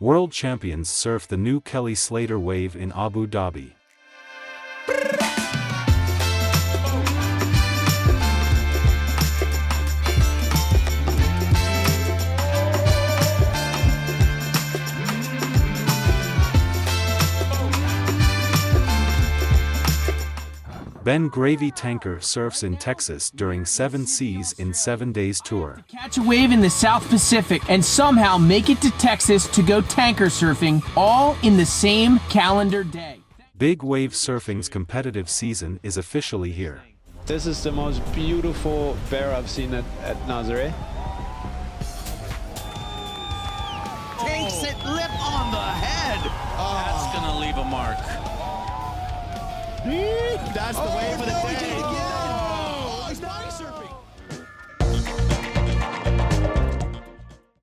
World champions surf the new Kelly Slater wave in Abu Dhabi. Ben Gravy Tanker surfs in Texas during 7 Seas in 7 Days tour. Catch a wave in the South Pacific and somehow make it to Texas to go tanker surfing, all in the same calendar day. Big wave surfing's competitive season is officially here. This is the most beautiful bear I've seen at Nazaré. Takes it lip on the head. That's gonna leave a mark. That's the wave of the day. He's body surfing.